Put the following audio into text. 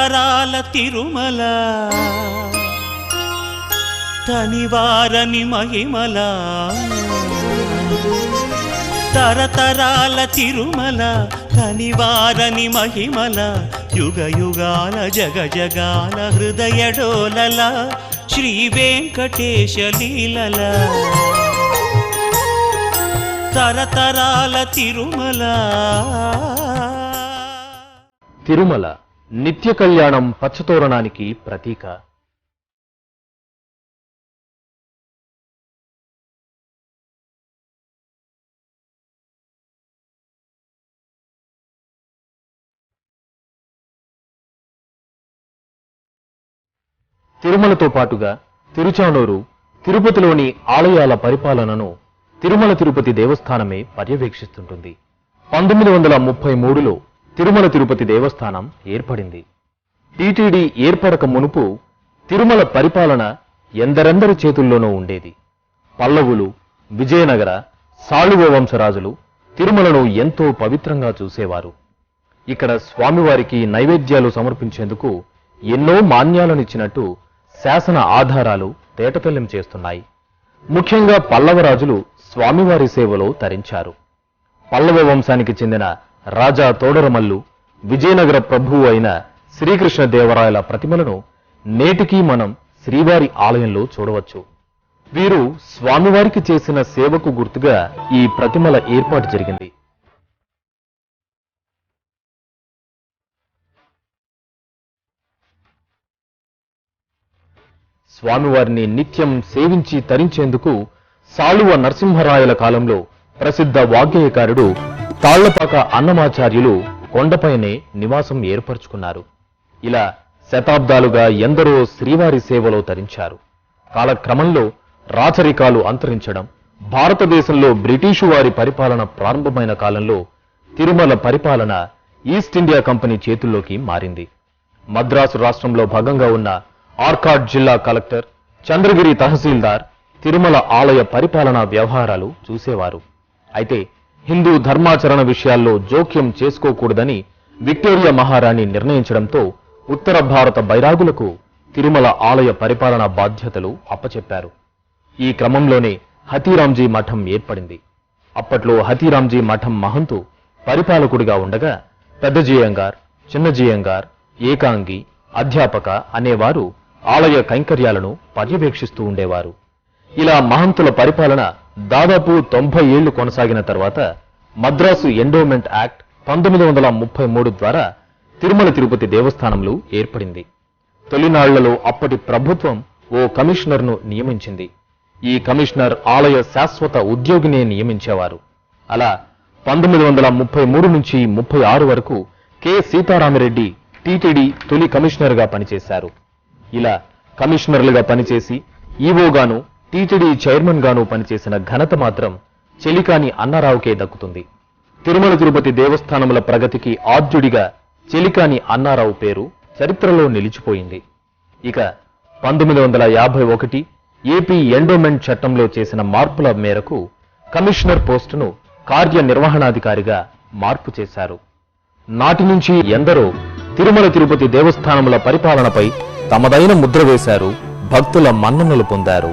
తరతరాల తిరుమల తనివారని మహిమల తరతరాల తిరుమల తనివారని మహిమల యుగ యుగాల జగ జగాల హృదయ డోలల శ్రీ వెంకటేశ లీలల తరతరాల తిరుమల. తిరుమల నిత్య కళ్యాణం పచ్చతోరణానికి ప్రతీక. తిరుమలతో పాటుగా తిరుచానూరు, తిరుపతిలోని ఆలయాల పరిపాలనను తిరుమల తిరుపతి దేవస్థానమే పర్యవేక్షిస్తుంటుంది. 1933లో తిరుమల తిరుపతి దేవస్థానం ఏర్పడింది. టీటీడీ ఏర్పడక మునుపు తిరుమల పరిపాలన ఎందరెందరి చేతుల్లోనూ ఉండేది. పల్లవులు, విజయనగర, సాళువ వంశరాజులు తిరుమలను ఎంతో పవిత్రంగా చూసేవారు. ఇక్కడ స్వామివారికి నైవేద్యాలు సమర్పించేందుకు ఎన్నో మాన్యాలనిచ్చినట్టు శాసన ఆధారాలు తేటతెల్లం చేస్తున్నాయి. ముఖ్యంగా పల్లవరాజులు స్వామివారి సేవలో తరించారు. పల్లవ వంశానికి చెందిన రాజా తోడరమల్లు, విజయనగర ప్రభువు అయిన శ్రీకృష్ణదేవరాయల ప్రతిమలను నేటికీ మనం శ్రీవారి ఆలయంలో చూడవచ్చు. వీరు స్వామివారికి చేసిన సేవకు గుర్తుగా ఈ ప్రతిమల ఏర్పాటు జరిగింది. స్వామివారిని నిత్యం సేవించి తరించేందుకు సాళువ నరసింహరాయల కాలంలో ప్రసిద్ధ వాగ్గేయకారుడు తాళ్లపాక అన్నమాచార్యులు కొండపైనే నివాసం ఏర్పరచుకున్నారు. ఇలా శతాబ్దాలుగా ఎందరో శ్రీవారి సేవలో తరించారు. కాలక్రమంలో రాచరికాలు అంతరించడం, భారతదేశంలో బ్రిటిషు వారి పరిపాలన ప్రారంభమైన కాలంలో తిరుమల పరిపాలన ఈస్ట్ ఇండియా కంపెనీ చేతుల్లోకి మారింది. మద్రాసు రాష్ట్రంలో భాగంగా ఉన్న ఆర్కాడ్ జిల్లా కలెక్టర్, చంద్రగిరి తహసీల్దార్ తిరుమల ఆలయ పరిపాలనా వ్యవహారాలు చూసేవారు. అయితే హిందూ ధర్మాచరణ విషయాల్లో జోక్యం చేసుకోకూడదని విక్టోరియా మహారాణి నిర్ణయించడంతో ఉత్తర భారత బైరాగులకు తిరుమల ఆలయ పరిపాలనా బాధ్యతలు అప్పచెప్పారు. ఈ క్రమంలోనే హతీరాంజీ మఠం ఏర్పడింది. అప్పట్లో హతీరాంజీ మఠం మహంతు పరిపాలకుడిగా ఉండగా పెద్దజీయంగార్, చిన్నజీయంగార్, ఏకాంగి, అధ్యాపక అనేవారు ఆలయ కైంకర్యాలను పర్యవేక్షిస్తూ ఉండేవారు. ఇలా మహంతుల పరిపాలన దాదాపు 90 ఏళ్లు కొనసాగిన తర్వాత మద్రాసు ఎండోమెంట్ యాక్ట్ 1933 ద్వారా తిరుమల తిరుపతి దేవస్థానంలో ఏర్పడింది. తొలినాళ్లలో అప్పటి ప్రభుత్వం ఓ కమిషనర్ను నియమించింది. ఈ కమిషనర్ ఆలయ శాశ్వత ఉద్యోగినే నియమించేవారు. అలా 1933 నుంచి 36 వరకు కె సీతారామిరెడ్డి టీటీడీ తొలి కమిషనర్గా పనిచేశారు. ఇలా కమిషనర్లుగా పనిచేసి ఈవోగాను, టీటీడీ చైర్మన్ గాను పనిచేసిన ఘనత మాత్రం చెలికాని అన్నారావుకే దక్కుతుంది. తిరుమల తిరుపతి దేవస్థానముల ప్రగతికి ఆద్యుడిగా చెలికాని అన్నారావు పేరు చరిత్రలో నిలిచిపోయింది. ఇక 1951 ఏపీ ఎండోమెంట్ చట్టంలో చేసిన మార్పుల మేరకు కమిషనర్ పోస్టును కార్యనిర్వహణాధికారిగా మార్పు చేశారు. నాటి నుంచి ఎందరో తిరుమల తిరుపతి దేవస్థానముల పరిపాలనపై తమదైన ముద్ర వేశారు, భక్తుల మన్ననలు పొందారు.